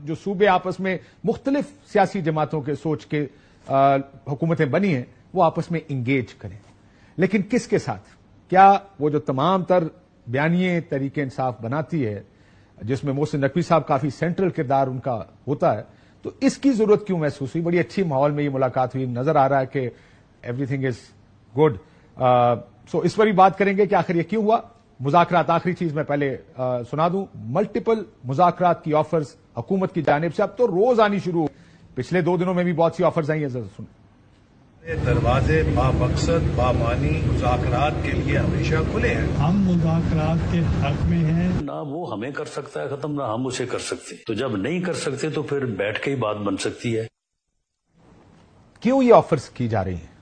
جو صوبے آپس میں مختلف سیاسی جماعتوں کے سوچ کے حکومتیں بنی ہیں وہ آپس میں انگیج کریں، لیکن کس کے ساتھ؟ کیا وہ جو تمام تر بیانیے تحریک انصاف بناتی ہے جس میں محسن نقوی صاحب کافی سینٹرل کردار ان کا ہوتا ہے، تو اس کی ضرورت کیوں محسوس ہوئی؟ بڑی اچھی ماحول میں یہ ملاقات ہوئی، نظر آ رہا ہے کہ ایوری تھنگ از گڈ. سو اس پر بھی بات کریں گے کہ آخر یہ کیوں ہوا. مذاکرات، آخری چیز میں پہلے سنا دوں، ملٹیپل مذاکرات کی آفرز حکومت کی جانب سے اب تو روز آنی شروع ہو. پچھلے 2 دنوں میں بھی بہت سی آفرز آئی ہیں، ذرا سنیں. دروازے با مقصد با معنی مذاکرات کے لیے ہمیشہ کھلے ہیں. ہم مذاکرات کے حق میں ہیں. نہ وہ ہمیں کر سکتا ہے ختم، نہ ہم اسے کر سکتے. تو جب نہیں کر سکتے تو پھر بیٹھ کے ہی بات بن سکتی ہے. کیوں یہ آفرز کی جا رہی ہیں؟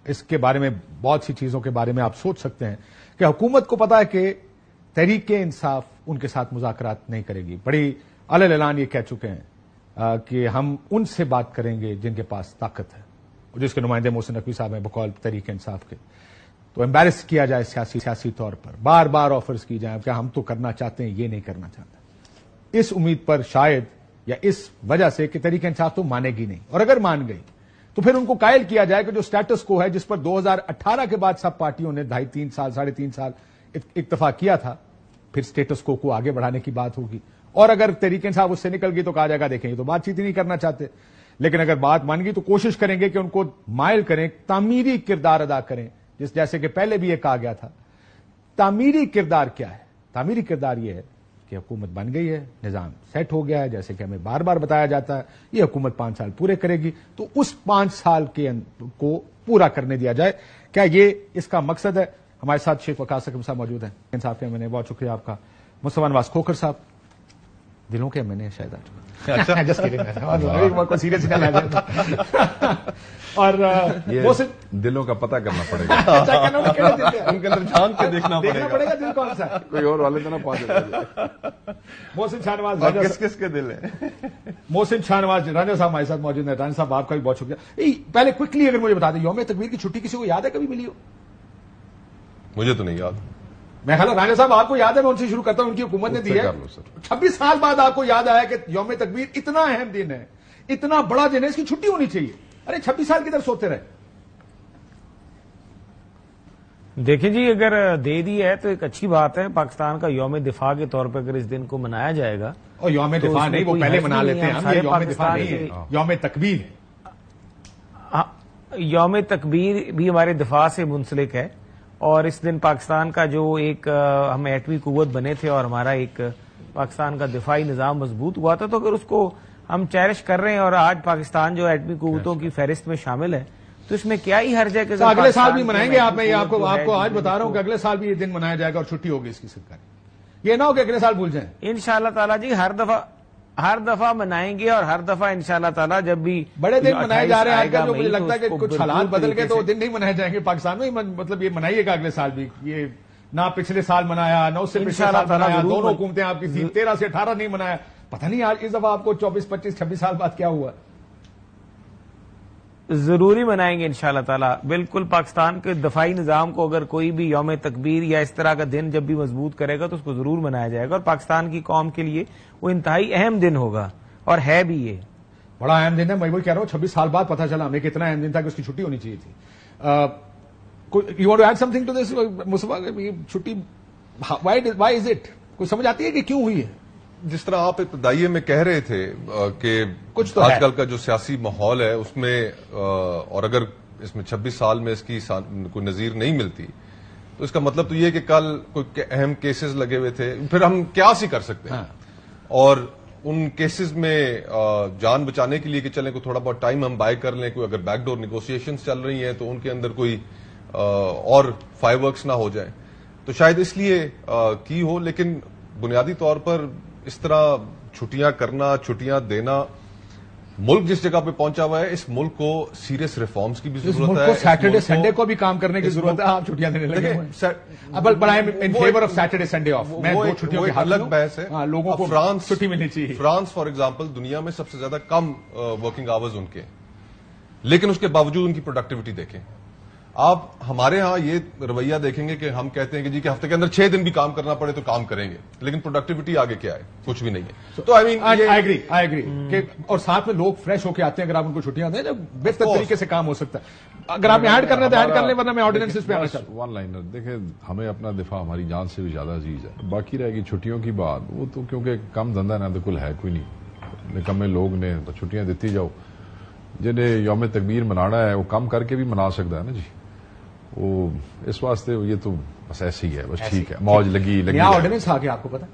اس کے بارے میں بہت سی چیزوں کے بارے میں آپ سوچ سکتے ہیں کہ حکومت کو پتا ہے کہ تحریک انصاف ان کے ساتھ مذاکرات نہیں کرے گی. بڑی علل اعلان یہ کہہ چکے ہیں کہ ہم ان سے بات کریں گے جن کے پاس طاقت ہے، جس کے نمائندے محسن نقوی صاحب ہیں بقول تحریک انصاف کے. تو امبیرس کیا جائے سیاسی طور پر، بار بار آفرز کی جائیں کہ ہم تو کرنا چاہتے ہیں، یہ نہیں کرنا چاہتے. اس امید پر شاید یا اس وجہ سے کہ تحریک انصاف تو مانے گی نہیں، اور اگر مان گئی تو پھر ان کو قائل کیا جائے کہ جو سٹیٹس کو ہے جس پر 2018 کے بعد سب پارٹیوں نے 2.5-3 سال 3.5 سال اتفاق کیا تھا، پھر سٹیٹس کو آگے بڑھانے کی بات ہوگی. اور اگر تحریک انصاف اس سے نکل گئی تو کہا جائے گا دیکھیں یہ تو بات چیت ہی نہیں کرنا چاہتے. لیکن اگر بات مان گئی تو کوشش کریں گے کہ ان کو مائل کریں، تعمیری کردار ادا کریں، جیسے کہ پہلے بھی یہ کہا گیا تھا. تعمیری کردار کیا ہے؟ تعمیری کردار یہ ہے کہ حکومت بن گئی ہے، نظام سیٹ ہو گیا ہے، جیسے کہ ہمیں بار بار بتایا جاتا ہے یہ حکومت 5 سال پورے کرے گی، تو اس 5 سال کے کو پورا کرنے دیا جائے. کیا یہ اس کا مقصد ہے؟ ہمارے ساتھ شیخ وقاص حکیم صاحب موجود ہیں انصاف کے. میں نے بہت شکریہ آپ کا. مصطفیٰ نواز کھوکھر صاحب، دلوں کے میں نے شاید اور دلوں کا پتہ کرنا پڑے گا، ان کے اندر جھانک کے دیکھنا پڑے گا دل کون سا ہے. کوئی اور والے تو نہ پہنچے. محسن شاہ نواز، کس کس کے دل ہیں؟ محسن شاہ نواز رانجھا صاحب ہمارے ساتھ موجود ہیں. رانجھا صاحب آپ کا بھی بہت شکریہ. پہلے کوئکلی اگر مجھے بتا دیں، یوم تکبیر کی چھٹی کسی کو یاد ہے کبھی ملی ہو؟ مجھے تو نہیں یاد. میں خیال رانجھا صاحب آپ کو یاد ہے، میں ان سے شروع کرتا ہوں. ان کی حکومت نے دی ہے 26 سال بعد آپ کو یاد آیا کہ یوم تکبیر اتنا اہم دن ہے، اتنا بڑا دن ہے، اس کی چھٹی ہونی چاہیے. ارے 26 سال کدھر سوتے رہے. دیکھیں جی، اگر دے دی ہے تو ایک اچھی بات ہے. پاکستان کا یوم دفاع کے طور پر اگر اس دن کو منایا جائے گا، اور یوم دفاع نہیں، وہ پہلے منا لیتے ہیں. ہم یوم دفاع نہیں ہے، یوم تکبیر ہے. یوم تکبیر بھی ہمارے دفاع سے منسلک ہے، اور اس دن پاکستان کا جو ایک ہم ایٹمی قوت بنے تھے اور ہمارا ایک پاکستان کا دفاعی نظام مضبوط ہوا تھا، تو اگر اس کو ہم چیرش کر رہے ہیں اور آج پاکستان جو ایٹمی قوتوں کی فہرست میں شامل ہے، تو اس میں کیا ہی حرج ہے کہ اگلے سال بھی منائیں گے. میں آپ کو آج بتا رہا ہوں کہ اگلے سال بھی یہ دن منایا جائے گا اور چھٹی ہوگی اس کی سرکاری. یہ نہ ہو کہ اگلے سال بھول جائیں. انشاءاللہ تعالیٰ جی ہر دفعہ منائیں گے، اور ہر دفعہ انشاءاللہ تعالیٰ جب بھی بڑے دن منائے جا رہے ہیں آج کل، جو مجھے لگتا ہے کہ کچھ حالات بدل گئے تو وہ دن نہیں منائے جائیں گے پاکستان میں. مطلب یہ منائیے گا اگلے سال بھی. یہ نہ پچھلے سال منایا، نہ اس سے پچھلے سال منایا. دونوں حکومتیں آپ کی تھیں، 13 سے 18 نہیں منایا. پتہ نہیں آج اس دفعہ آپ کو 24 25 26 سال بعد کیا ہوا. ضروری منائیں گے انشاءاللہ تعالیٰ. بالکل پاکستان کے دفاعی نظام کو اگر کوئی بھی یوم تکبیر یا اس طرح کا دن جب بھی مضبوط کرے گا تو اس کو ضرور منایا جائے گا، اور پاکستان کی قوم کے لیے وہ انتہائی اہم دن ہوگا، اور ہے بھی. یہ بڑا اہم دن ہے. میں وہی کہہ رہا ہوں 26 سال بعد پتہ چلا ہمیں کہ اتنا اہم دن تھا کہ اس کی چھٹی ہونی چاہیے تھی. You want to add something to this Mustafa? چھٹی وائی از اٹ؟ کوئی سمجھ آتی ہے کہ کیوں ہوئی ہے؟ جس طرح آپ ابتدائیے میں کہہ رہے تھے کہ آج کل کا جو سیاسی ماحول ہے اس میں، اور اگر اس میں 26 سال میں اس کی کوئی نظیر نہیں ملتی تو اس کا مطلب تو یہ ہے کہ کل کوئی اہم کیسز لگے ہوئے تھے. پھر ہم قیاس ہی کر سکتے ہیں. اور ان کیسز میں جان بچانے کے لیے کہ چلیں کوئی تھوڑا بہت ٹائم ہم بائی کر لیں، کوئی اگر بیک ڈور نیگوسیشنز چل رہی ہیں تو ان کے اندر کوئی اور فائر ورکس نہ ہو جائیں، تو شاید اس لیے کی ہو. لیکن بنیادی طور پر اس طرح چھٹیاں کرنا، چھٹیاں دینا، ملک جس جگہ پہ پہنچا ہوا ہے، اس ملک کو سیریس ریفارمز کی بھی ضرورت ہے. سیٹرڈے سنڈے کو بھی کام کرنے کی ضرورت ہے. آپ چھٹیاں دینے لگے in favour of Saturday Sunday off. میں دو چھٹیوں کی الگ بحث ہے. لوگوں کو فرانس چھٹی ملنی چاہیے. فرانس فار ایگزامپل دنیا میں سب سے زیادہ کم ورکنگ آورز ان کے، لیکن اس کے باوجود ان کی پروڈکٹیوٹی دیکھیں. آپ ہمارے ہاں یہ رویہ دیکھیں گے کہ ہم کہتے ہیں کہ جی کہ ہفتے کے اندر 6 دن بھی کام کرنا پڑے تو کام کریں گے، لیکن پروڈکٹیوٹی آگے کیا ہے؟ کچھ بھی نہیں ہے. تو آئی ایگری کہ اور ساتھ میں لوگ فریش ہو کے آتے ہیں اگر آپ ان کو چھٹیاں دیں تو بہتر طریقے سے کام ہو سکتا ہے. اگر آپ نے ایڈ کرنا تو ایڈ کر لیں، ورنہ میں آرڈیننس پہ آنا چاہتا ہوں. ون لائنر دیکھیں، ہمیں اپنا دفاع ہماری جان سے بھی زیادہ عزیز ہے. باقی رہے گی چھٹیوں کی بات، وہ تو کیونکہ کم دھندا نہ تو کل ہے کوئی نہیں، نکمے لوگ نے تو چھٹیاں دیتی جاؤ. جنہیں یوم تکبیر منانا ہے وہ کم کر کے بھی منا سکتا ہے نا جی. وہ اس واسطے یہ تو بس ایسے ہی ہے، بس ٹھیک ہے، موج لگی. نیا آرڈیننس آ گیا، آپ کو پتا؟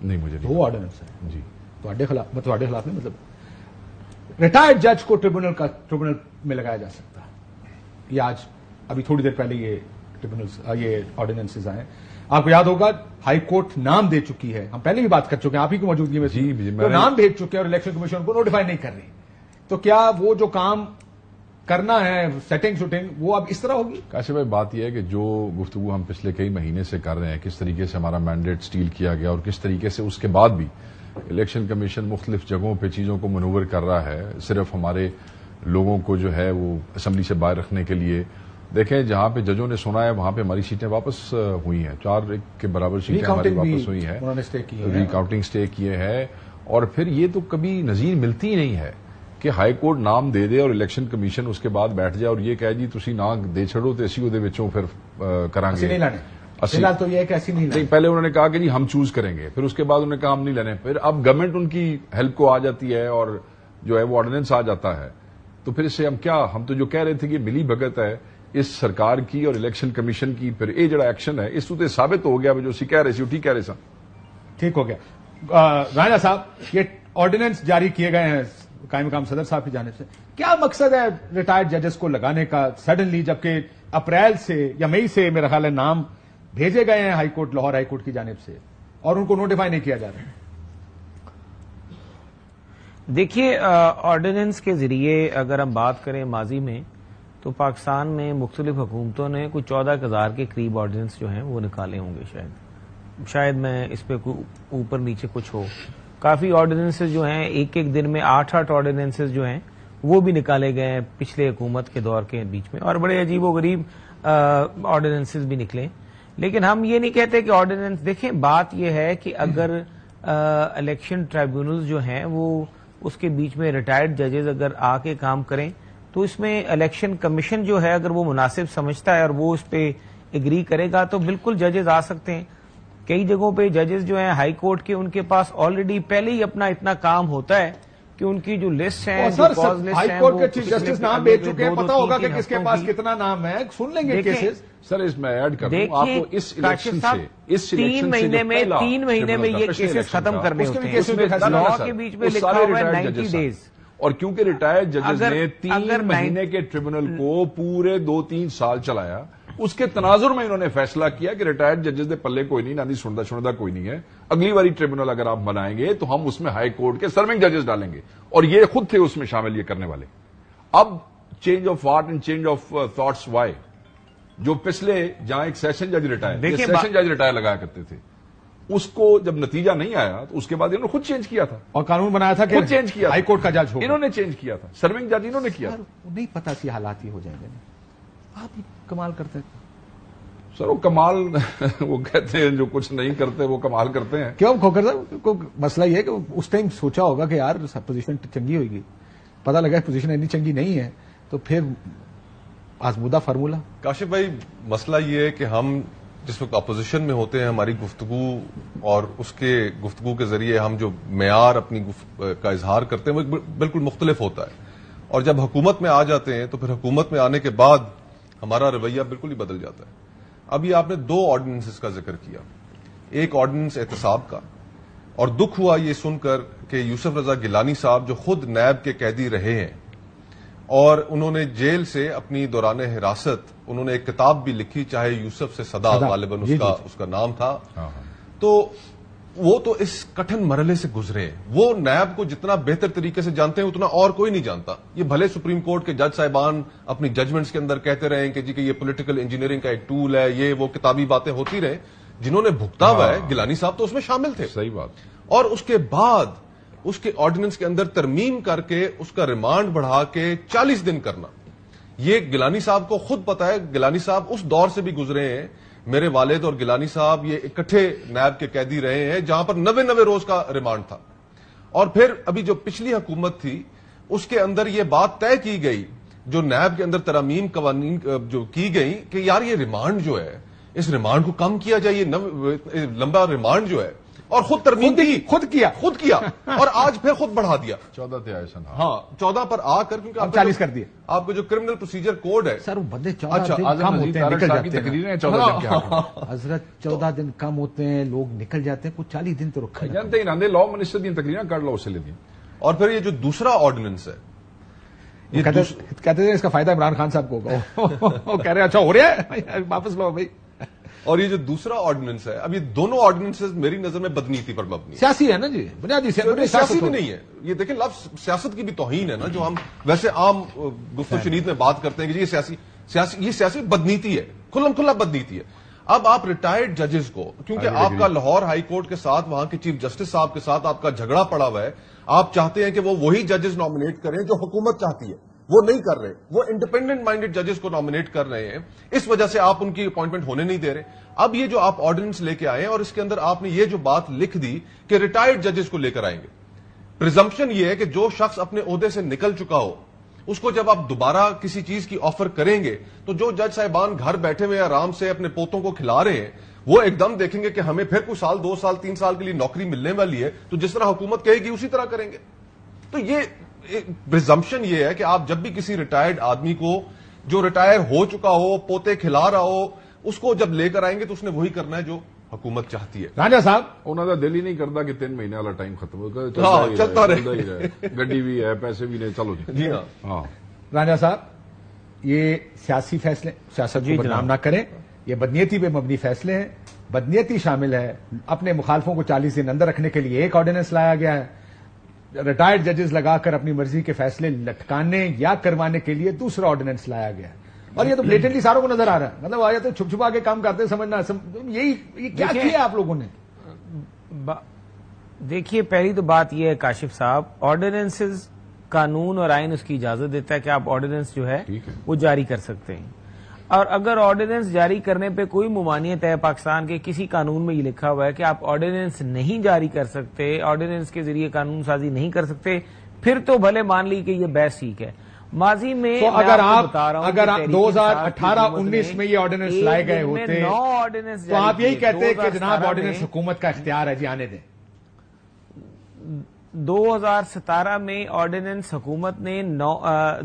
نہیں مجھے نہیں. 2 آرڈیننس ہے جی. تواڈے خلاف نہیں، مطلب ریٹائرڈ جج کو ٹریبونل میں لگایا جا سکتا ہے. یہ آج ابھی تھوڑی دیر پہلے یہ آرڈیننسز آئے. آپ کو یاد ہوگا ہائی کورٹ نام دے چکی ہے، ہم پہلے بھی بات کر چکے ہیں آپ ہی کی موجودگی میں، تو نام بھیج چکے ہیں اور الیکشن کمیشن کو نوٹیفائی نہیں کر رہی. تو کیا وہ جو کام کرنا ہے سیٹنگ شوٹنگ وہ اب اس طرح ہوگی؟ کاشف بھائی بات یہ ہے کہ جو گفتگو ہم پچھلے کئی مہینے سے کر رہے ہیں، کس طریقے سے ہمارا مینڈیٹ سٹیل کیا گیا اور کس طریقے سے اس کے بعد بھی الیکشن کمیشن مختلف جگہوں پہ چیزوں کو منور کر رہا ہے صرف ہمارے لوگوں کو جو ہے وہ اسمبلی سے باہر رکھنے کے لیے. دیکھیں جہاں پہ ججوں نے سنا ہے وہاں پہ ہماری سیٹیں واپس ہوئی ہیں، 4 کے برابر سیٹیں ہماری واپس ہوئی ہیں، ریکاؤنٹنگ سٹے کیے ہیں. اور پھر یہ تو کبھی نظیر ملتی ہی نہیں ہے کہ ہائی کورٹ نام دے دے اور الیکشن کمیشن اس کے بعد بیٹھ جائے اور یہ کہے جی تسی نہ دے چھڑو تو اسی ودے وچوں پھر کریں گے. تو یہ کہ ایسی نہیں، پہلے انہوں نے کہا کہ جی ہم چوز کریں گے، پھر اس کے بعد انہوں نے کہا ہم نہیں لینے. پھر اب گورنمنٹ ان کی ہیلپ کو آ جاتی ہے اور جو ہے وہ آرڈیننس آ جاتا ہے. تو پھر اس سے ہم تو جو کہہ رہے تھے کہ ملی بھگت ہے اس سرکار کی اور الیکشن کمیشن کی، پھر یہ جڑا ایکشن ہے اس تو ثابت ہو گیا جو اسی کہہ رہے سی ٹھیک کہہ رہے سن. ٹھیک ہو گیا. رانا صاحب یہ آرڈیننس جاری کیے گئے ہیں قائم مقام صدر صاحب کی جانب سے، کیا مقصد ہے ریٹائرڈ ججز کو لگانے کا سڈنلی، جبکہ اپریل سے یا مئی سے میرا خیال ہے نام بھیجے گئے ہیں high court, Lahore high court کی جانب سے، اور ان کو نوٹیفائی نہیں کیا جا رہا ہے؟ دیکھیے آرڈیننس کے ذریعے اگر ہم بات کریں ماضی میں تو پاکستان میں مختلف حکومتوں نے کچھ 14,000 کے قریب آرڈیننس جو ہیں وہ نکالے ہوں گے. شاید میں اس پہ اوپر نیچے کچھ ہو. کافی آرڈیننسز جو ہیں ایک دن میں 8 آرڈیننسز جو ہیں وہ بھی نکالے گئے ہیں پچھلے حکومت کے دور کے بیچ میں، اور بڑے عجیب و غریب آرڈیننسز بھی نکلے. لیکن ہم یہ نہیں کہتے کہ آرڈیننس، دیکھیں بات یہ ہے کہ اگر الیکشن ٹرائیبونلز جو ہیں وہ اس کے بیچ میں ریٹائرڈ ججز اگر آ کے کام کریں تو اس میں الیکشن کمیشن جو ہے اگر وہ مناسب سمجھتا ہے اور وہ اس پہ اگری کرے گا تو بالکل ججز آ سکتے ہیں. کئی جگہوں پہ ججز جو ہیں ہائی کورٹ کے، ان کے پاس آلریڈی پہلے ہی اپنا اتنا کام ہوتا ہے کہ ان کی جو لسٹ ہے، ہائی کورٹ کے چیف جسٹس نام بھیج چکے ہیں، پتا ہوگا کہ کس کے پاس کتنا نام ہے، سن لیں گے کیسز. سر اس میں ایڈ کر دوں آپ کو، اس الیکشن سے 3 مہینے میں یہ کیسز ختم کرنے ہوتے ہیں. لاء کے بیچ میں لکھا ہوا ہے 90 days. اور کیونکہ ریٹائرڈ ججز نے 3 مہینے کے ٹریبونل کو پورے 2-3 سال چلایا، اس کے تناظر میں انہوں نے فیصلہ کیا کہ ریٹائرڈ ججز نے پلے کوئی نہیں، نہ سندا کوئی نہیں ہے، اگلی باری ٹریبونل اگر آپ بنائیں گے تو ہم اس میں ہائی کورٹ کے سرونگ ججز ڈالیں گے. اور یہ خود تھے اس میں شامل یہ کرنے والے. اب change of heart and change of thoughts why, جو پچھلے جہاں ایک سیشن جج ریٹائر لگایا کرتے تھے، اس کو جب نتیجہ نہیں آیا تو اس کے بعد انہوں نے خود چینج کیا تھا اور قانون بنایا تھا، خود چینج کیا، ہائی کورٹ کا جج انہوں نے چینج کیا تھا، سرونگ جج انہوں نے کیا. نہیں پتا سی حالات ہی ہو جائیں گے. آپ کمال کرتے ہیں سر. وہ کمال وہ کہتے ہیں جو کچھ نہیں کرتے وہ کمال کرتے ہیں. کیوں کھوکر صاحب کو مسئلہ یہ ہے کہ اس ٹائم سوچا ہوگا کہ یار پوزیشن چنگی ہوئے گی، پتہ لگا پوزیشن اتنی چنگی نہیں ہے تو پھر آزمودہ فارمولہ. کاشف بھائی مسئلہ یہ ہے کہ ہم جس وقت اپوزیشن میں ہوتے ہیں ہماری گفتگو اور اس کے گفتگو کے ذریعے ہم جو معیار اپنی کا اظہار کرتے ہیں وہ بالکل مختلف ہوتا ہے، اور جب حکومت میں آ جاتے ہیں تو پھر حکومت میں آنے کے بعد ہمارا رویہ بالکل ہی بدل جاتا ہے. ابھی آپ نے 2 آرڈیننسز کا ذکر کیا، ایک آرڈیننس احتساب کا، اور دکھ ہوا یہ سن کر کہ یوسف رضا گیلانی صاحب جو خود نیب کے قیدی رہے ہیں اور انہوں نے جیل سے اپنی دوران حراست انہوں نے ایک کتاب بھی لکھی، چاہے یوسف سے صدا غالباً اس کا نام تھا، تو وہ تو اس کٹھن مرحلے سے گزرے. وہ نیب کو جتنا بہتر طریقے سے جانتے ہیں اتنا اور کوئی نہیں جانتا. یہ بھلے سپریم کورٹ کے جج صاحبان اپنی ججمنٹس کے اندر کہتے رہے کہ جی کہ یہ پولیٹیکل انجینئرنگ کا ایک ٹول ہے، یہ وہ کتابی باتیں ہوتی رہے، جنہوں نے بھگتا ہوا ہے گیلانی صاحب تو اس میں شامل تھے. صحیح بات. اور اس کے بعد اس کے آرڈیننس کے اندر ترمیم کر کے اس کا ریمانڈ بڑھا کے 40 دن کرنا، یہ گیلانی صاحب کو خود پتا ہے. گیلانی صاحب اس دور سے بھی گزرے ہیں. میرے والد اور گیلانی صاحب یہ اکٹھے نیب کے قیدی رہے ہیں جہاں پر 90 روز کا ریمانڈ تھا. اور پھر ابھی جو پچھلی حکومت تھی اس کے اندر یہ بات طے کی گئی, جو نیب کے اندر ترامیم قوانین جو کی گئی, کہ یار یہ ریمانڈ جو ہے اس ریمانڈ کو کم کیا جائے, یہ لمبا ریمانڈ جو ہے, اور خود ترمیم خود کیا اور آج پھر خود بڑھا دیا. 14 تھے آئے سن. ہاں 14 پر آ کر, کیونکہ 40 کر دیے. آپ کو جو کرمنل پروسیجر کوڈ ہے سر وہ بندے 14 دن کم ہوتے ہیں, نکل جاتے ہیں. حضرت 14 دن کم ہوتے ہیں, لوگ نکل جاتے ہیں, کچھ 40 دن تو رکھا جانتے ہی ناندے لا منسٹر دی تقریریں کر لو اسے لے دی. اور پھر یہ جو دوسرا آرڈیننس ہے, کہتے ہیں اس کا فائدہ عمران خان صاحب کو ہوگا. وہ کہہ رہے ہیں اچھا ہو رہا ہے واپس لو بھائی. اور یہ جو دوسرا آرڈیننس ہے, اب یہ دونوں آرڈیننسز میری نظر میں بدنیتی پر مبنی ہے. سیاسی ہے نا جی, بنیادی سیاسی بھی نہیں ہے. یہ دیکھیں لفظ سیاست کی بھی توہین ہے نا, جو ہم ویسے عام گفت و شنید میں بات کرتے ہیں کہ یہ سیاسی بدنیتی ہے, کھلم کھلا بدنیتی ہے. اب آپ ریٹائرڈ ججز کو, کیونکہ آپ کا لاہور ہائی کورٹ کے ساتھ وہاں کے چیف جسٹس صاحب کے ساتھ آپ کا جھگڑا پڑا ہوا ہے, آپ چاہتے ہیں کہ وہ وہی ججز نامنیٹ کریں جو حکومت چاہتی ہے, وہ نہیں کر رہے, وہ انڈیپینڈنٹ مائنڈڈ ججز کو نامنیٹ کر رہے ہیں, اس وجہ سے آپ ان کی اپوائنٹمنٹ ہونے نہیں دے رہے. اب یہ جو آپ آرڈیننس لے کے آئے ہیں اور اس کے اندر آپ نے یہ جو بات لکھ دی کہ ریٹائرڈ ججز کو لے کر آئیں گے, پریزمپشن یہ ہے کہ جو شخص اپنے عہدے سے نکل چکا ہو اس کو جب آپ دوبارہ کسی چیز کی آفر کریں گے تو جو جج صاحبان گھر بیٹھے ہوئے آرام سے اپنے پوتوں کو کھلا رہے ہیں وہ ایک دم دیکھیں گے کہ ہمیں پھر کوئی سال 2 سال 3 سال کے لیے نوکری ملنے والی ہے, تو جس طرح حکومت کہے گی اسی طرح کریں گے. تو یہ پریزمپشن یہ ہے کہ آپ جب بھی کسی ریٹائرڈ آدمی کو جو ریٹائر ہو چکا ہو, پوتے کھلا رہا ہو, اس کو جب لے کر آئیں گے تو اس نے وہی کرنا ہے جو حکومت چاہتی ہے. راجا صاحب انہوں کا دل ہی نہیں کرتا کہ 3 مہینے والا ٹائم ختم ہوگا, چلتا رہے, گڈی بھی ہے, پیسے بھی نہیں, چلو جی ہاں. راجا صاحب یہ سیاسی فیصلے, سیاست کو بدنام نہ کریں, یہ بدنیتی پہ مبنی فیصلے ہیں. بدنیتی شامل ہے اپنے مخالفوں کو 40 دن اندر رکھنے کے لیے ایک آرڈیننس لایا گیا ہے, ریٹائرڈ ججز لگا کر اپنی مرضی کے فیصلے لٹکانے یا کروانے کے لیے دوسرا آرڈیننس لایا گیا ہے. اور یہ تو بلیٹنٹلی ساروں کو نظر آ رہا ہے, مطلب آیا تو چھپ چھپا کے کام کرتے سمجھنا, یہ کیا کیا آپ لوگوں نے. دیکھیے پہلی تو بات یہ ہے کاشف صاحب, آرڈیننسز قانون اور آئین اس کی اجازت دیتا ہے کہ آپ آرڈیننس جو ہے وہ جاری کر سکتے ہیں. اور اگر آرڈیننس جاری کرنے پہ کوئی ممانعت ہے پاکستان کے کسی قانون میں یہ لکھا ہوا ہے کہ آپ آرڈیننس نہیں جاری کر سکتے, آرڈیننس کے ذریعے قانون سازی نہیں کر سکتے, پھر تو بھلے مان لی کہ یہ بحث ٹھیک ہے. ماضی میں اگر آپ 2018-19 میں یہ آرڈیننس لائے گئے ہوتے تو آپ یہی کہتے کہ جناب آرڈیننس حکومت کا اختیار ہے, جی آنے دیں. 2017 میں آرڈیننس حکومت نے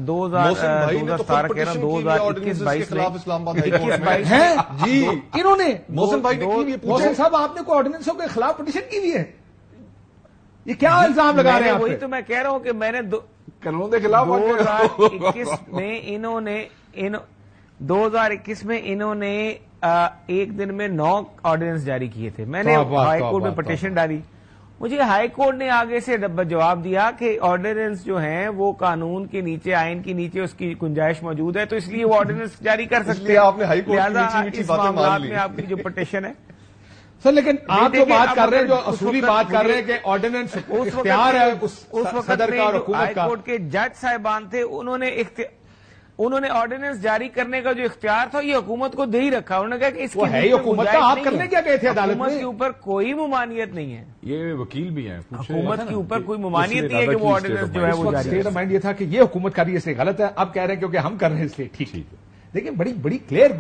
2017 کہہ رہا ہوں 2021-22 جی انہوں نے محسن صاحب آپ نے کوئی آرڈیننسوں کے خلاف پٹیشن کی ہوئی ہے, یہ کیا الزام لگا رہے ہیں؟ وہی تو میں کہہ رہا ہوں کہ میں نے قانون کے خلاف 2021 میں انہوں نے ایک دن میں 9 آرڈیننس جاری کیے تھے. میں نے ہائی کورٹ میں پٹیشن ڈالی, مجھے ہائی کورٹ نے آگے سے جواب دیا کہ آرڈیننس جو ہیں وہ قانون کے نیچے, آئین کے نیچے اس کی گنجائش موجود ہے, تو اس لیے وہ آرڈیننس جاری کر سکتے ہیں. آپ نے ہائی کورٹ کی میٹھی میٹھی باتیں مان لی. میں آپ کی جو پٹیشن ہے سر, لیکن آپ جو بات کر رہے ہیں, جو اصولی بات کر رہے ہیں کہ آرڈیننس اختیار ہے اس صدر کا اور حکومت کا. ہائی کورٹ کے جج صاحبان تھے, انہوں نے آرڈیننس جاری کرنے کا جو اختیار تھا یہ حکومت کو دے ہی رکھا. انہوں نے کہا کہ اس کی حکومت کا, آپ کرنے کیا گئے تھے عدالت میں؟ حکومت کے اوپر کوئی ممانعت نہیں ہے, یہ وکیل بھی ہیں, حکومت کے اوپر کوئی ممانعت نہیں ہے کہ وہ آرڈیننس جو ہے وہ جاری. اسٹیٹ آف مائنڈ یہ تھا کہ یہ حکومت کا بھی اس لیے غلط ہے, اب کہہ رہے ہیں کیونکہ ہم کر رہے ہیں اس لیے ٹھیک ہے. دیکھیں بڑی کلیئر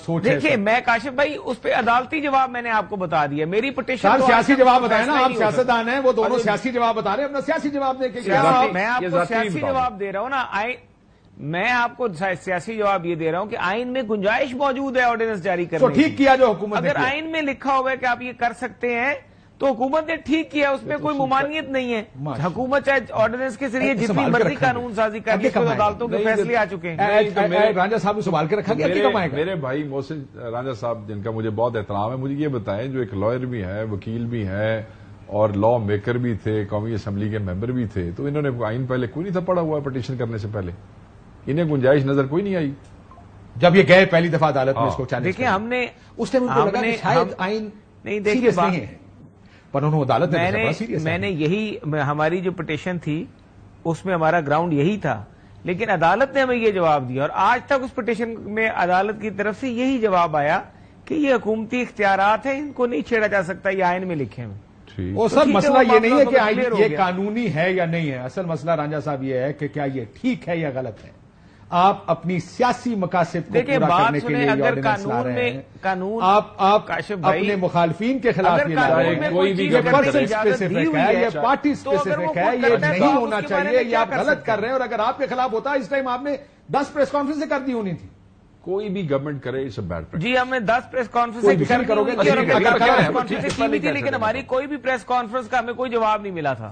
سوچ ہے. دیکھیں میں کاشف بھائی اس پہ عدالتی جواب میں نے آپ کو بتا دیا, میری پٹیشن سیاسی جواب بتائیں نا, آپ سیاستدان ہیں, وہ دونوں سیاسی جواب بتا رہے ہیں, اپنا سیاسی جواب دے کے. میں آپ کو سیاسی جواب دے رہا ہوں نا, میں آپ کو سیاسی جواب یہ دے رہا ہوں کہ آئین میں گنجائش موجود ہے آرڈیننس جاری کرنے کی. ٹھیک کیا جو حکومت نے. اگر آئین میں لکھا ہوا ہے کہ آپ یہ کر سکتے ہیں تو حکومت نے ٹھیک کیا, اس میں کوئی ممانعت نہیں ہے. حکومت چاہے آرڈیننس کے ذریعے جتنی مرضی قانون سازی کر لی, عدالتوں کے فیصلے آ چکے ہیں. رانجھا صاحب نے سنبھال کے رکھا گیا. میرے بھائی محسن رانجھا صاحب جن کا مجھے بہت احترام ہے, مجھے یہ بتائیں, جو ایک لائر بھی ہے, وکیل بھی ہے اور لا میکر بھی تھے, قومی اسمبلی کے ممبر بھی تھے, تو انہوں نے آئین پہلے کوئی نہیں تھا پڑھا ہوا پٹیشن کرنے سے پہلے, انہیں گنجائش نظر کوئی نہیں آئی جب یہ گئے پہلی دفعہ عدالت میں اس کو چیلنج. دیکھیں ہم نے اس ٹائم لگا کہ شاید آئین نہیں دیکھے, پر انہوں نے عدالت میں نے یہی ہماری جو پٹیشن تھی اس میں ہمارا گراؤنڈ یہی تھا لیکن عدالت نے ہمیں یہ جواب دیا، اور آج تک اس پٹیشن میں عدالت کی طرف سے یہی جواب آیا کہ یہ حکومتی اختیارات ہیں، ان کو نہیں چھیڑا جا سکتا، یہ آئین میں لکھے ہوئے۔ وہ سر مسئلہ یہ نہیں ہے کہ یہ قانونی ہے یا نہیں ہے، اصل مسئلہ رانجھا صاحب یہ ہے کہ کیا یہ ٹھیک ہے یا غلط ہے۔ آپ اپنی سیاسی مقاصد کو پورا کرنے کے لیے اگر آرڈیننس لا رہے ہیں، قانون آپ اپنے مخالفین کے خلاف یہ لا رہے ہیں، کوئی بھی پرسن اسپیسیفک ہے، یہ پارٹی اسپیسیفک ہے، یہ نہیں ہونا چاہیے، یہ آپ غلط کر رہے ہیں، اور اگر آپ کے خلاف ہوتا اس ٹائم آپ نے 10 پریس کانفرنسیں کر دی ہونی تھی۔ کوئی بھی گورنمنٹ کرے اس بیڈ پریکٹس۔ جی ہم نے 10 پریس کانفرنس کرو گے، لیکن ہماری کوئی بھی پریس کانفرنس کا ہمیں کوئی جواب نہیں ملا تھا۔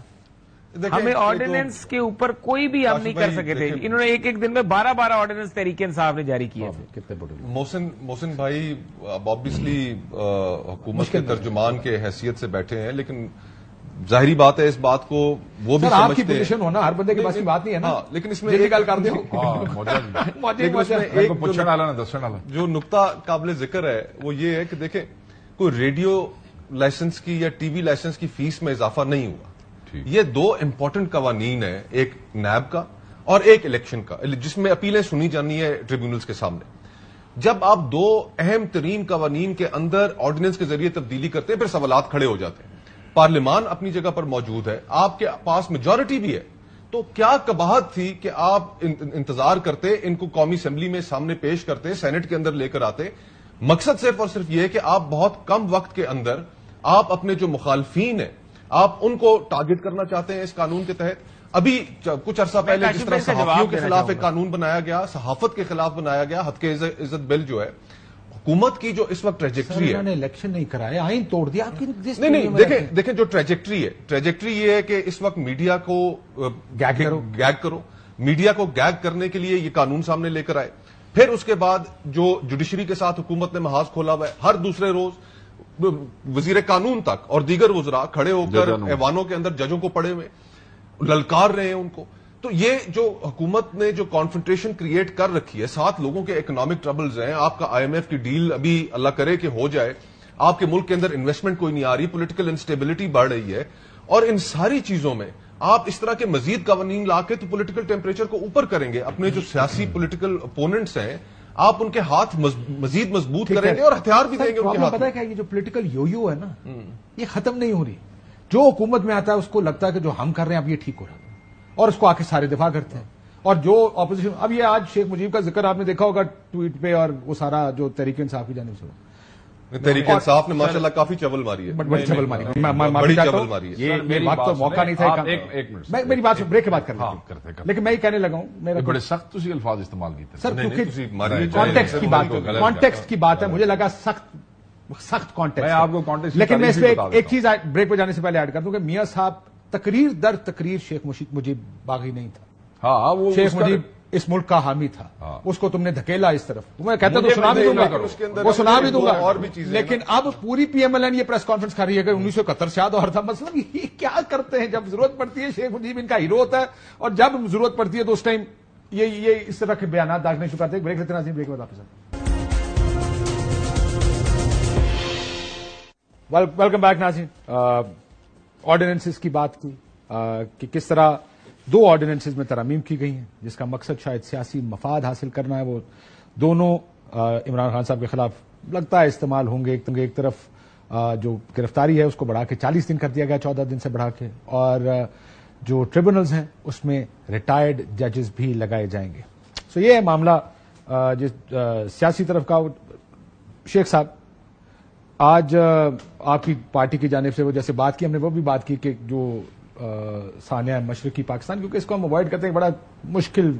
ہمیں آرڈیننس کے اوپر کوئی بھی ہم نہیں کر سکے تھے، انہوں نے ایک دن میں 12 آرڈیننس تحریک انصاف نے جاری کیے تھے۔ محسن بھائی اب آبویسلی حکومت کے ترجمان کے حیثیت سے بیٹھے ہیں، لیکن ظاہری بات ہے اس بات کو وہ بھی آپ کی پوزیشن ہونا ہر بندے کے پاس کی بات نہیں ہے نا، لیکن اس میں ایک گل کر دیں، جو نقطہ قابل ذکر ہے وہ یہ ہے کہ دیکھیں کوئی ریڈیو لائسنس کی یا ٹی وی لائسنس کی فیس میں اضافہ نہیں ہوا۔ یہ 2 امپورٹنٹ قوانین ہیں، ایک نیب کا اور ایک الیکشن کا، جس میں اپیلیں سنی جانی ہے ٹریبیونلز کے سامنے۔ جب آپ 2 اہم ترین قوانین کے اندر آرڈیننس کے ذریعے تبدیلی کرتے ہیں، پھر سوالات کھڑے ہو جاتے ہیں۔ پارلیمان اپنی جگہ پر موجود ہے، آپ کے پاس میجورٹی بھی ہے، تو کیا قباحت تھی کہ آپ انتظار کرتے، ان کو قومی اسمبلی میں سامنے پیش کرتے، سینٹ کے اندر لے کر آتے۔ مقصد صرف اور صرف یہ ہے کہ آپ بہت کم وقت کے اندر آپ اپنے جو مخالفین ہیں آپ ان کو ٹارگٹ کرنا چاہتے ہیں اس قانون کے تحت۔ ابھی کچھ عرصہ پہلے جس طرح صحافیوں کے خلاف ایک قانون بنایا گیا، صحافت کے خلاف بنایا گیا، حد کے عزت بل جو ہے، حکومت کی جو اس وقت ٹریجیکٹری ہے، انہوں نے الیکشن نہیں کرائے، آئین توڑ دیا۔ نہیں دیکھیں جو ٹریجیکٹری یہ ہے کہ اس وقت میڈیا کو گیگ کرو، میڈیا کو گیگ کرنے کے لیے یہ قانون سامنے لے کر آئے۔ پھر اس کے بعد جو جوڈیشری کے ساتھ حکومت نے محاذ کھولا ہوا ہے، ہر دوسرے روز وزیر قانون تک اور دیگر وزراء کھڑے ہو کر ایوانوں کے اندر ججوں کو پڑے ہوئے للکار رہے ہیں ان کو۔ تو یہ جو حکومت نے جو کانفرنٹریشن کریٹ کر رکھی ہے، 7 لوگوں کے اکنامک ٹربلز ہیں، آپ کا IMF کی ڈیل ابھی اللہ کرے کہ ہو جائے، آپ کے ملک کے اندر انویسٹمنٹ کوئی نہیں آ رہی، پولیٹیکل انسٹیبلٹی بڑھ رہی ہے، اور ان ساری چیزوں میں آپ اس طرح کے مزید قوانین لا کے تو پولیٹیکل ٹیمپریچر کو اوپر کریں گے، اپنے جو سیاسی پولیٹیکل اپوننٹس ہیں آپ ان کے ہاتھ مزید مضبوط کریں گے اور ہتھیار بھی دیں گے ان کے ہاتھ۔ پتہ ہے کہ یہ جو پولیٹیکل یو ہے نا، یہ ختم نہیں ہو رہی۔ جو حکومت میں آتا ہے اس کو لگتا ہے کہ جو ہم کر رہے ہیں اب یہ ٹھیک ہو رہا ہے، اور اس کو آ کے سارے دفاع کرتے ہیں، اور جو اپوزیشن، اب یہ آج شیخ مجیب کا ذکر آپ نے دیکھا ہوگا ٹویٹ پہ، اور وہ سارا جو تحریک انصاف کی جانب سے، تحریک انصاف نے ماشاءاللہ کافی چبل ماری ہے، بڑی چبل ماری ہے۔ یہ میری بات تو موقع نہیں تھا، میری بات بریک کے بعد کرنا، لیکن میں یہ کہنے لگا ہوں، بڑے سخت اسی الفاظ استعمال کیتے سر، کیونکہ کانٹیکسٹ کی بات ہے، مجھے لگا سخت کانٹیکسٹ، لیکن میں اس پہ ایک چیز بریک پہ جانے سے پہلے ایڈ کر دوں کہ میاں صاحب تقریر در تقریر شیخ مجیب باغی نہیں تھا۔ ہاں وہ شیخ مجیب اس ملک کا حامی تھا، اس کو تم نے دھکیلا اس طرف، میں کہتا تو سنا بھی دوں گا، وہ سنا بھی دوں گا، اور بھی چیزیں، لیکن اب پوری PMLN یہ پریس کانفرنس کر رہی ہے کہ 1971 سے یاد اور تھا، مطلب یہ کیا کرتے ہیں؟ جب ضرورت پڑتی ہے شیخ مجیب ان کا ہیرو ہوتا ہے، اور جب ضرورت پڑتی ہے تو اس ٹائم یہ اس طرح کے بیانات داغنے شروع کرتے ہیں۔ بریک لیتے ہیں، بریک کے بعد واپس ویلکم بیک ناظرین۔ آرڈیننسز کی بات کی کہ کس طرح 2 آرڈیننسز میں ترامیم کی گئی ہیں جس کا مقصد شاید سیاسی مفاد حاصل کرنا ہے، وہ دونوں عمران خان صاحب کے خلاف لگتا ہے استعمال ہوں گے۔ ایک طرف جو گرفتاری ہے اس کو بڑھا کے 40 دن کر دیا گیا، 14 دن سے بڑھا کے، اور جو ٹریبونلز ہیں اس میں ریٹائرڈ ججز بھی لگائے جائیں گے۔ سو یہ ہے معاملہ جس سیاسی طرف کا۔ شیخ صاحب، آج آپ کی پارٹی کی جانب سے وہ جیسے بات کی، ہم نے وہ بھی بات کی کہ جو سانحہ مشرقی پاکستان، کیونکہ اس کو ہم اوائڈ کرتے ہیں، بڑا مشکل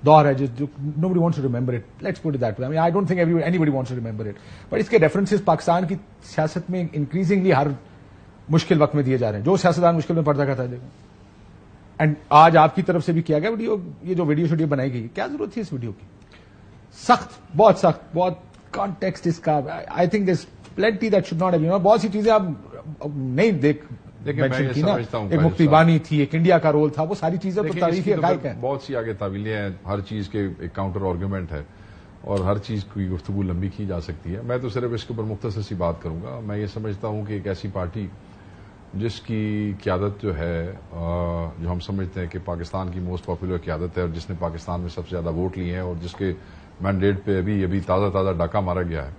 دور ہے جو nobody wants to remember it. Let's put it that way. I mean, I don't think anybody wants to remember it. But اس کے ریفرنسز پاکستان کی سیاست میں انکریزنگلی ہر مشکل وقت میں دیے جا رہے ہیں، جو سیاستدان مشکل میں پڑتا کرتا ہے۔ اینڈ آج آپ کی طرف سے بھی کیا گیا ویڈیو، یہ جو ویڈیو بنائی گئی، کیا ضرورت تھی اس ویڈیو کی؟ سخت، بہت کانٹیکسٹ اس کا، I think there is plenty that should not have, بہت سی چیزیں آپ نہیں مینشن کی نا، ایک مفتی بانی تھی، ایک انڈیا کا رول تھا، وہ ساری چیزیں تو تاریخی حقائق ہیں۔ بہت سی آگے تعویلیں ہیں، ہر چیز کے ایک کاؤنٹر آرگومنٹ ہے، اور ہر چیز کی گفتگو لمبی کی جا سکتی ہے۔ میں تو صرف اس کے اوپر مختصر سی بات کروں گا۔ میں یہ سمجھتا ہوں کہ ایک ایسی پارٹی جس کی قیادت جو ہے جو ہم سمجھتے ہیں کہ پاکستان کی موسٹ پاپولر قیادت ہے اور جس نے پاکستان میں سب سے زیادہ ووٹ لیے ہیں اور جس کے مینڈیٹ پہ ابھی تازہ ڈاکہ مارا گیا ہے،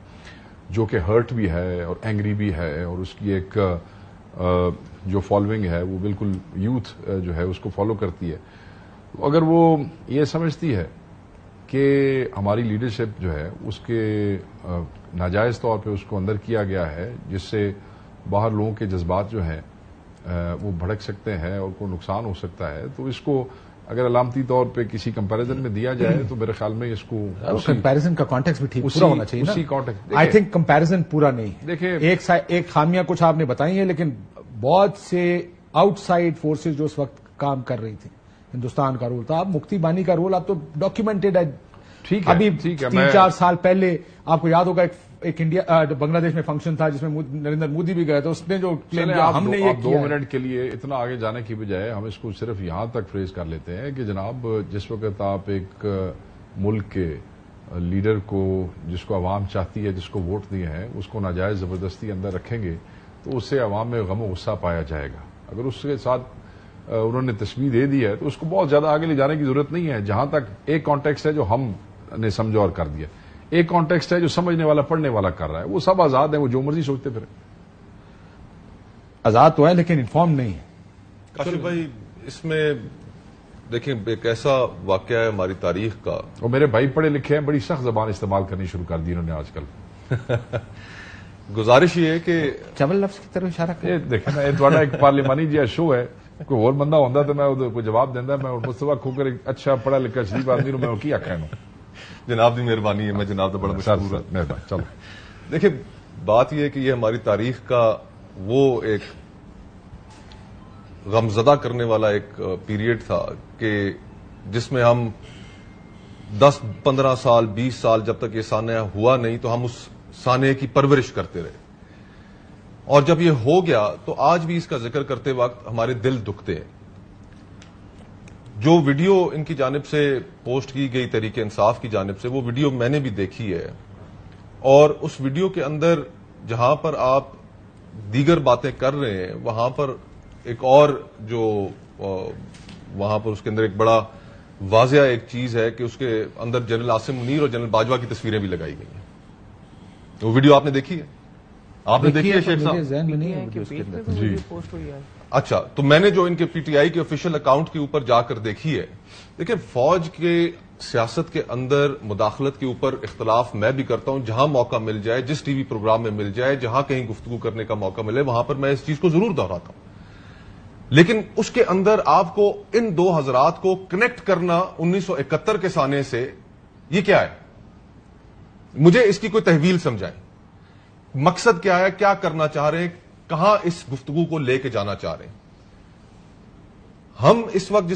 جو کہ ہرٹ بھی ہے اور اینگری بھی ہے، اور اس کی ایک جو فالوئنگ ہے وہ بالکل یوتھ جو ہے اس کو فالو کرتی ہے. اگر وہ یہ سمجھتی ہے کہ ہماری لیڈرشپ جو ہے اس کے ناجائز طور پہ اس کو اندر کیا گیا ہے، جس سے باہر لوگوں کے جذبات جو ہیں وہ بھڑک سکتے ہیں اور کوئی نقصان ہو سکتا ہے، تو اس کو اگر علامتی طور پہ کسی کمپیریزن میں دیا جائے تو میرے خیال میں اس کو کمپیریزن کا کانٹیکس بھی ٹھیک پورا ہونا چاہیے نا. اسی کانٹیکس آئی تھنک کمپیریزن پورا نہیں. دیکھیں ایک خامیاں کچھ آپ نے بتائی ہیں، لیکن بہت سے آؤٹ سائڈ فورسز جو اس وقت کام کر رہی تھی، ہندوستان کا رول تھا. اب مفتی بانی کا رول اب تو ڈاکیومنٹڈ ہے. ٹھیک ہے، ابھی ٹھیک ہے، 3-4 سال پہلے آپ کو یاد ہوگا ایک انڈیا بنگلہ دیش میں فنکشن تھا جس میں نریندر مودی بھی گئے تھے. اس نے جو کلیم کیا ہم نے یہ کیا 2 منٹ کے لیے اتنا آگے جانے کی بجائے ہم اس کو صرف یہاں تک فریز کر لیتے ہیں کہ جناب جس وقت آپ ایک ملک کے لیڈر کو جس کو عوام چاہتی ہے، جس کو ووٹ دیے ہیں، اس کو ناجائز زبردستی اندر رکھیں گے تو اس سے عوام میں غم و غصہ پایا جائے گا. اگر اس کے ساتھ انہوں نے تشبیہ دے دی ہے تو اس کو بہت زیادہ آگے لے جانے کی ضرورت نہیں ہے. جہاں تک ایک کانٹیکسٹ ہے جو ہم نے سمجھا اور کر دیا، ایک کانٹیکسٹ ہے جو سمجھنے والا پڑھنے والا کر رہا ہے. وہ سب آزاد ہیں، وہ جو مرضی سوچتے پھر. آزاد تو ہے لیکن انفارم نہیں ہے. کاشف بھائی اس میں دیکھیں ایک ایسا واقعہ ہے ہماری تاریخ کا، اور میرے بھائی پڑھے لکھے ہیں، بڑی سخت زبان استعمال کرنی شروع کر دی انہوں نے آج کل. گزارش یہ ہے کہ چول لفظ کی طرف اشارہ کریں. دیکھیں نا، یہ تھوڑا ایک پارلیمانی جہاں شو ہے، کوئی اور بندہ ہوتا تو میں کوئی جواب دینا. میں مصطفیٰ کھوکر ایک اچھا پڑھا لکھا شریف آدمی میں کی آخر جناب کی مہربانی ہے، میں جناب تو بڑا مشکور ہوں. مہربانی. چلو دیکھیں بات یہ ہے کہ یہ ہماری تاریخ کا وہ ایک غمزدہ کرنے والا ایک پیریڈ تھا کہ جس میں ہم 10-15 سال 20 سال جب تک یہ سانحہ ہوا نہیں تو ہم اس سانحے کی پرورش کرتے رہے، اور جب یہ ہو گیا تو آج بھی اس کا ذکر کرتے وقت ہمارے دل دکھتے ہیں. جو ویڈیو ان کی جانب سے پوسٹ کی گئی تحریک انصاف کی جانب سے، وہ ویڈیو میں نے بھی دیکھی ہے، اور اس ویڈیو کے اندر جہاں پر آپ دیگر باتیں کر رہے ہیں وہاں پر ایک اور جو وہاں پر اس کے اندر ایک بڑا واضح ایک چیز ہے کہ اس کے اندر جنرل عاصم منیر اور جنرل باجوہ کی تصویریں بھی لگائی گئی ہیں. وہ ویڈیو آپ نے دیکھی ہے؟ آپ نے دیکھی ہے شیخ صاحب؟ جی. اچھا، تو میں نے جو ان کے پی ٹی آئی کے آفیشیل اکاؤنٹ کے اوپر جا کر دیکھی ہے، دیکھیں فوج کے سیاست کے اندر مداخلت کے اوپر اختلاف میں بھی کرتا ہوں. جہاں موقع مل جائے، جس ٹی وی پروگرام میں مل جائے، جہاں کہیں گفتگو کرنے کا موقع ملے، وہاں پر میں اس چیز کو ضرور دہراتا ہوں. لیکن اس کے اندر آپ کو ان دو حضرات کو کنیکٹ کرنا 1971 کے سانے سے، یہ کیا ہے؟ مجھے اس کی کوئی تحویل سمجھائیں. مقصد کیا ہے؟ کیا کرنا چاہ رہے ہیں؟ کہاں اس گفتگو کو لے کے جانا چاہ رہے ہیں؟ ہم اس وقت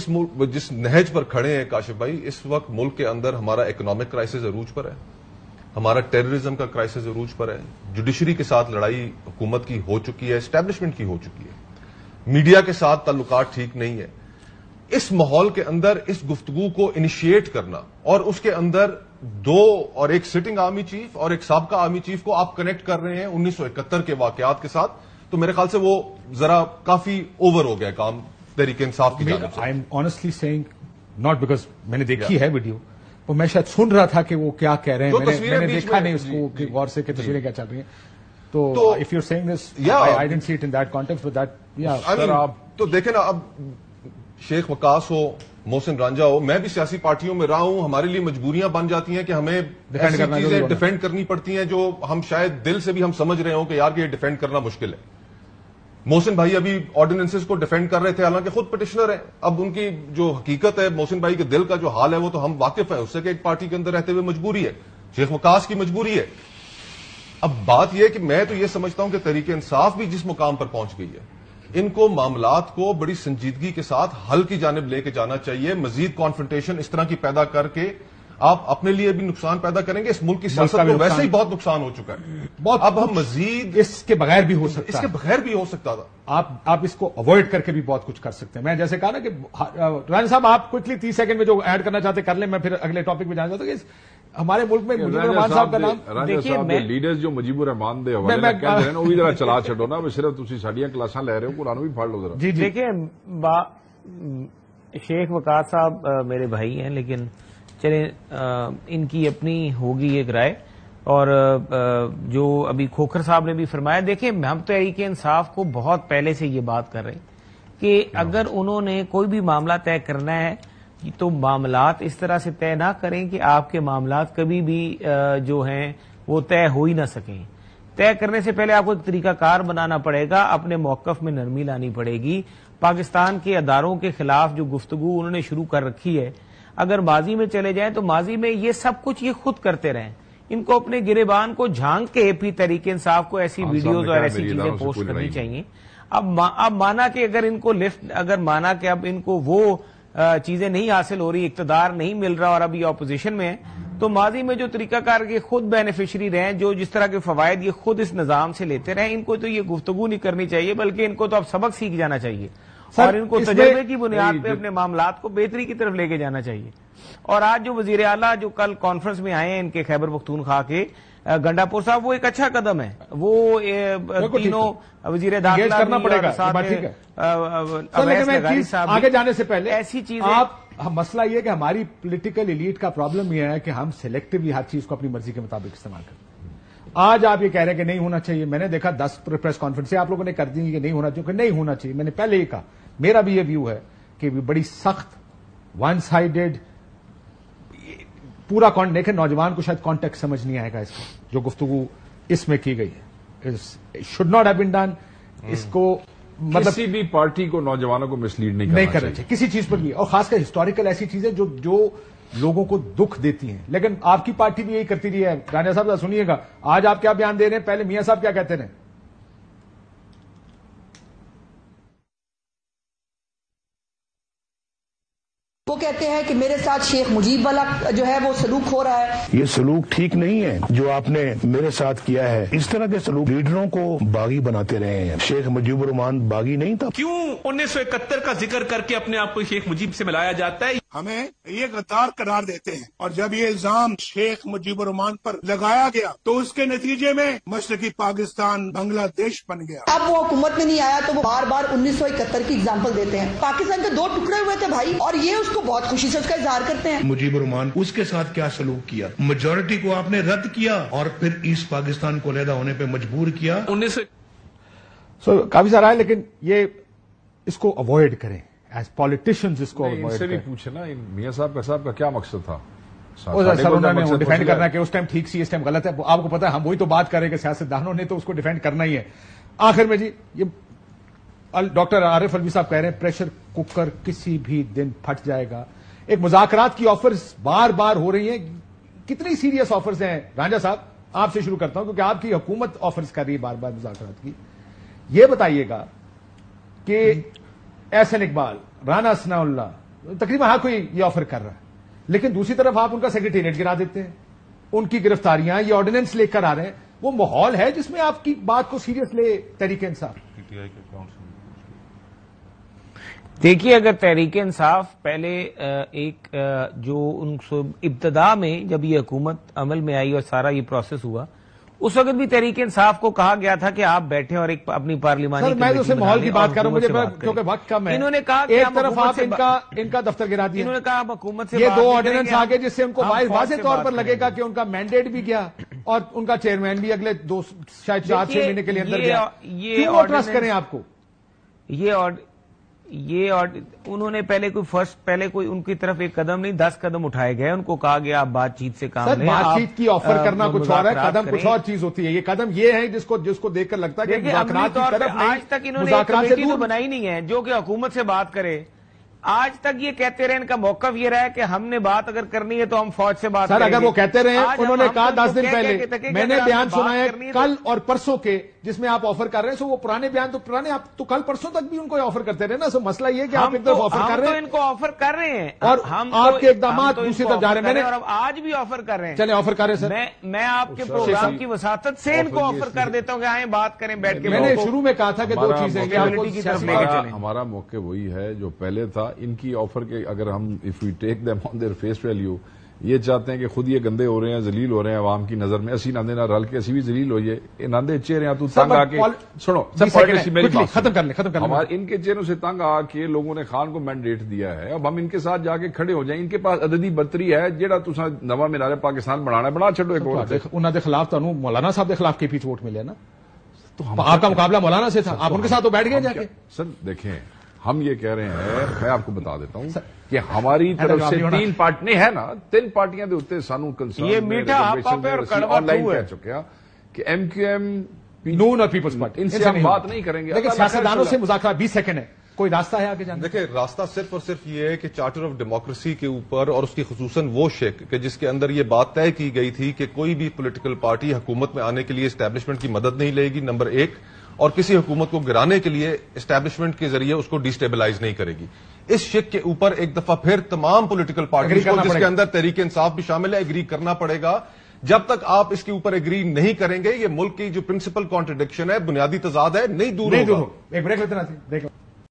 جس نہج پر کھڑے ہیں کاشف بھائی، اس وقت ملک کے اندر ہمارا اکنامک کرائسس عروج پر ہے، ہمارا ٹیررزم کا کرائسس عروج پر ہے، جوڈیشری کے ساتھ لڑائی حکومت کی ہو چکی ہے، اسٹیبلشمنٹ کی ہو چکی ہے، میڈیا کے ساتھ تعلقات ٹھیک نہیں ہے. اس ماحول کے اندر اس گفتگو کو انیشیٹ کرنا، اور اس کے اندر دو اور ایک سٹنگ آرمی چیف اور ایک سابقہ آرمی چیف کو آپ کنیکٹ کر رہے ہیں 1971 کے واقعات کے ساتھ، تو میرے خیال سے وہ ذرا کافی اوور ہو گیا کام تحریک انصاف کی جانب سے. I am honestly saying not because میں نے دیکھی ہے ویڈیو، وہ میں شاید سن رہا تھا کہ وہ کیا کہہ رہے ہیں، میں نے دیکھا نہیں اس کو کہ غور سے کہ تصویریں کیا چل رہی ہیں. تو if you are seeing this I don't see it in that context but that آپ تو دیکھیں نا، اب شیخ وقاص ہو، محسن رانجھا ہو، میں بھی سیاسی پارٹیوں میں رہا ہوں، ہمارے لیے مجبوریاں بن جاتی ہیں کہ ہمیں ایسی چیزیں ڈیفینڈ کرنی پڑتی ہیں جو ہم شاید دل سے بھی ہم سمجھ رہے ہوں کہ یار کہ یہ ڈیفینڈ کرنا مشکل ہے. محسن بھائی ابھی آرڈیننسز کو ڈیفینڈ کر رہے تھے، حالانکہ خود پٹیشنر ہیں. اب ان کی جو حقیقت ہے، محسن بھائی کے دل کا جو حال ہے وہ تو ہم واقف ہیں اس سے کہ ایک پارٹی کے اندر رہتے ہوئے مجبوری ہے. شیخ وقاص کی مجبوری ہے. اب بات یہ کہ میں تو یہ سمجھتا ہوں کہ تحریک انصاف بھی جس مقام پر پہنچ گئی ہے، ان کو معاملات کو بڑی سنجیدگی کے ساتھ حل کی جانب لے کے جانا چاہیے. مزید کانفرنٹیشن اس طرح کی پیدا کر کے آپ اپنے لیے بھی نقصان پیدا کریں گے. اس ملک کی سیاست کو ویسے ہی بہت نقصان ہو چکا ہے، اب ہم مزید اس کے بغیر بھی ہو سکتا، اس کے بغیر بھی ہو سکتا تھا. آپ اس کو اوائڈ کر کے بھی بہت کچھ کر سکتے ہیں. میں جیسے کہا نا کہ رانا صاحب آپ کوئکلی 30 سیکنڈ میں جو ایڈ کرنا چاہتے کر لیں، میں پھر اگلے ٹاپک پہ جانا چاہتا ہوں کہ ہمارے ملک میں مجیب الرحمان صاحب کا نام دیکھیے، لیڈرز جو مجیب الرحمان دے حوالے کہہ رہے ہیں وہ بھی ذرا چلا چھڈو نا، صرف تسی ساڈیاں کلاساں لے رہے ہو، قرآن بھی پڑھ لو ذرا. جی دیکھیں شیخ وقاص صاحب میرے بھائی ہیں، لیکن چلیں ان کی اپنی ہوگی ایک رائے. اور جو ابھی کھوکھر صاحب نے بھی فرمایا، دیکھیں ہم تحریک انصاف کو بہت پہلے سے یہ بات کر رہے ہیں کہ اگر انہوں نے کوئی بھی معاملہ طے کرنا ہے تو معاملات اس طرح سے طے نہ کریں کہ آپ کے معاملات کبھی بھی جو ہیں وہ طے ہو ہی نہ سکیں. طے کرنے سے پہلے آپ کو ایک طریقہ کار بنانا پڑے گا، اپنے موقف میں نرمی لانی پڑے گی. پاکستان کے اداروں کے خلاف جو گفتگو انہوں نے شروع کر رکھی ہے، اگر ماضی میں چلے جائیں تو ماضی میں یہ سب کچھ یہ خود کرتے رہیں. ان کو اپنے گریبان کو جھانک کے پھر تحریک انصاف کو ایسی ویڈیوز اور ایسی چیزیں پوسٹ کرنی چاہیے. اب مانا کہ اگر ان کو اگر مانا کہ اب ان کو وہ چیزیں نہیں حاصل ہو رہی، اقتدار نہیں مل رہا اور اب یہ اپوزیشن میں ہے، تو ماضی میں جو طریقہ کار کے خود بینیفیشری رہے، جو جس طرح کے فوائد یہ خود اس نظام سے لیتے رہے، ان کو تو یہ گفتگو نہیں کرنی چاہیے، بلکہ ان کو تو اب سبق سیکھ جانا چاہیے اور ان کو تجربے کی بنیاد پہ اپنے معاملات کو بہتری کی طرف لے کے جانا چاہیے. اور آج جو وزیر اعلیٰ جو کل کانفرنس میں آئے ہیں ان کے خیبر پختونخوا کے، گنڈا پور صاحب، وہ ایک اچھا قدم ہے. وہ تینوں وزیر داخلہ آگے جانے سے پہلے ایسی چیزیں، مسئلہ یہ کہ ہماری پولیٹیکل ایلیٹ کا پرابلم یہ ہے کہ ہم سلیکٹولی ہر چیز کو اپنی مرضی کے مطابق استعمال کرتے ہیں. آج آپ یہ کہہ رہے ہیں کہ نہیں ہونا چاہیے، میں نے دیکھا 10 پریس کانفرنسیں آپ لوگوں نے کر دی کہ نہیں ہونا چاہیے، کہ نہیں ہونا چاہیے. میں نے پہلے ہی کہا، میرا بھی یہ ویو ہے کہ بڑی سخت ون سائیڈڈ پورا دیکھیں، نوجوان کو شاید کانٹیکٹ سمجھ نہیں آئے گا اس کا جو گفتگو اس میں کی گئی ہے. Should not have been done. اس کو مطلب کسی بھی پارٹی کو نوجوانوں کو مسلیڈ نہیں کرنا چاہیے کسی چیز پر بھی، اور خاص کر ہسٹوریکل ایسی چیزیں جو لوگوں کو دکھ دیتی ہیں. لیکن آپ کی پارٹی بھی یہی کرتی رہی ہے. رانجھا صاحب سنیے گا، آج آپ کیا بیان دے رہے ہیں، پہلے میاں صاحب کیا کہتے ہیں؟ وہ کہتے ہیں کہ میرے ساتھ شیخ مجیب والا جو ہے وہ سلوک ہو رہا ہے. یہ سلوک ٹھیک نہیں ہے جو آپ نے میرے ساتھ کیا ہے. اس طرح کے سلوک لیڈروں کو باغی بناتے رہے ہیں. شیخ مجیب الرحمان باغی نہیں تھا. کیوں 1971 کا ذکر کر کے اپنے آپ کو شیخ مجیب سے ملایا جاتا ہے؟ ہمیں یہ غدار قرار دیتے ہیں، اور جب یہ الزام شیخ مجیب الرحمان پر لگایا گیا تو اس کے نتیجے میں مشرقی پاکستان بنگلہ دیش بن گیا. اب وہ حکومت میں نہیں آیا تو وہ بار بار 1971 کی اگزامپل دیتے ہیں. پاکستان کے 2 ٹکڑے ہوئے تھے بھائی، اور یہ اس کو بہت خوشی سے اس کا اظہار کرتے ہیں. مجیب الرحمان اس کے ساتھ کیا سلوک کیا؟ میجورٹی کو آپ نے رد کیا اور پھر ایسٹ پاکستان کو علیحدہ ہونے پہ مجبور کیا. کافی سارا ہے، لیکن یہ اس کو اوائڈ کریں ایز پالیٹیشینز. اس کو ان سے بھی پوچھے نا میاں صاحب کا کیا مقصد تھا؟ سر انہوں نے وہ ڈیفینڈ کرنا کہ اس ٹائم ٹھیک سی، اس ٹائم غلط ہے. آپ کو پتا ہے ہم وہی تو بات کر رہے ہیں کہ سیاستدانوں نے تو اس کو ڈیفینڈ کرنا ہی ہے. آخر میں جی یہ ڈاکٹر عارف الوی صاحب کہہ رہے ہیں پریشر کوکر کسی بھی دن پھٹ جائے گا. ایک مذاکرات کی آفرز بار بار ہو رہی ہیں. کتنی سیریس آفرز ہیں؟ رانجھا صاحب آپ سے شروع کرتا ہوں کیونکہ آپ کی حکومت آفرز کر رہی ہے بار بار مذاکرات کی. یہ بتائیے گا کہ احسن اقبال، رانا ثناء اللہ، تقریباً ہر کوئی یہ آفر کر رہا ہے، لیکن دوسری طرف آپ ان کا سیکریٹریٹ گرا دیتے ہیں، ان کی گرفتاریاں، یہ آرڈیننس لے کر آ رہے ہیں. وہ ماحول ہے جس میں آپ کی بات کو سیریس لے تحریک انصاف؟ دیکھیے، اگر تحریک انصاف پہلے ایک جو ان ابتدا میں جب یہ حکومت عمل میں آئی اور سارا یہ پروسیس ہوا، اس وقت بھی تحریک انصاف کو کہا گیا تھا کہ آپ بیٹھے اور ایک اپنی پارلیمانی سر میں تو اسے ماحول کی بات کر رہا ہوں، مجھے کیونکہ وقت کم ہے. انہوں نے کہا ایک طرف آپ ان کا دفتر گرا دیا، انہوں نے کہا حکومت سے یہ 2 آرڈیننس آگے جس سے ان کو واضح طور پر لگے گا کہ ان کا مینڈیٹ بھی گیا اور ان کا چیئرمین بھی اگلے 2 شاید 4-6 مہینے کے لیے اندر گیا. کیوں وہ ٹرسٹ کریں آپ کو؟ یہ انہوں نے پہلے کوئی ان کی طرف ایک قدم نہیں 10 قدم اٹھائے گئے. ان کو کہا گیا آپ بات چیت سے کام لیں. بات چیت کی آفر کرنا کچھ اور ہے، قدم کچھ اور چیز ہوتی ہے. یہ قدم یہ ہے جس کو دیکھ کر لگتا ہے کہ مذاکرات کی طرف نہیں. آج تک انہوں نے کمیٹی تو بنائی نہیں ہے جو کہ حکومت سے بات کرے. آج تک یہ کہتے رہے، ان کا موقف یہ رہا ہے کہ ہم نے بات اگر کرنی ہے تو ہم فوج سے بات کریں گے. سر اگر وہ کہتے رہے، انہوں نے کہا 10 دن پہلے، میں نے بیان سنا ہے کل اور پرسوں کے جس میں آپ آفر کر رہے ہیں. سو وہ پرانے بیان تو پرانے، آپ تو کل پرسوں تک بھی ان کو آفر کرتے رہے نا. سو مسئلہ یہ کہ آپ ایک طرف آفر کر رہے ہیں، ان کو آفر کر رہے ہیں اور آپ کے اقدامات دوسری طرف جا رہے ہیں. اور آج بھی آفر کر رہے ہیں. چلیں آفر کر رہے ہیں سر. میں آپ کے پروگرام کی وساطت سے ان کو آفر کر دیتا ہوں کہ آئیں بات کریں بیٹھ کے. میں نے شروع میں کہا تھا کہ 2 چیزیں ہمارا موقع وہی ہے جو پہلے تھا. ان کی آفر کے اگر ہم if we take them on their face value, یہ چاہتے ہیں کہ خود یہ گندے ہو رہے ہیں، ذلیل ہو رہے ہیں عوام کی نظر میں، اسی ناندے نہ رل کے اسی بھی ذلیل ہوئیے، ناندے چہرے ہیں تو تنگ آ کے سنو ختم کر لیں ہمارے ان کے چہروں سے تنگ آ کے لوگوں نے خان کو مینڈیٹ دیا ہے، اب ہم ان کے ساتھ جا کے کھڑے ہو جائیں، ان کے پاس عددی برتری ہے، جیڑا تساں نواں مینار پاکستان بنانا ہے بنا چھڈو، ایک اور انہاں دے خلاف تو مولانا صاحب دے خلاف KP ووٹ ملے نا، تو آپ کا مقابلہ مولانا سے تھا، آپ ان کے ساتھ تو بیٹھ گئے جا کے۔ سر دیکھیں ہم یہ کہہ رہے ہیں، میں آپ کو بتا دیتا ہوں کہ ہماری طرف سے 3 پارٹی نہیں ہے نا، 3 پارٹیاں دے اوتے سانو کنسرن یہ میٹھا آپا پہ اور کڑوا آن لائن کہہ چکے کہ MQM نون اور پیپلز پارٹی ان سے ہم بات نہیں کریں گے، لیکن سیاستدانوں سے مذاکرات 20 سیکنڈ ہے، کوئی راستہ ہے آگے جانے؟ دیکھیں راستہ صرف اور صرف یہ ہے کہ چارٹر آف ڈیموکریسی کے اوپر اور اس کی خصوصاً وہ شق کہ جس کے اندر یہ بات طے کی گئی تھی کہ کوئی بھی پولیٹیکل پارٹی حکومت میں آنے کے لیے اسٹیبلشمنٹ کی مدد نہیں لے گی، نمبر 1، اور کسی حکومت کو گرانے کے لیے اسٹیبلشمنٹ کے ذریعے اس کو ڈیسٹیبلائز نہیں کرے گی۔ اس شک کے اوپر ایک دفعہ پھر تمام پولیٹیکل پارٹیز کو، جس کے اندر تحریک انصاف بھی شامل ہے، ایگری کرنا پڑے گا۔ جب تک آپ اس کے اوپر ایگری نہیں کریں گے، یہ ملک کی جو پرنسپل کانٹرڈکشن ہے، بنیادی تضاد ہے، نہیں دور ہوگا۔ ایک بریک لیتے ہیں۔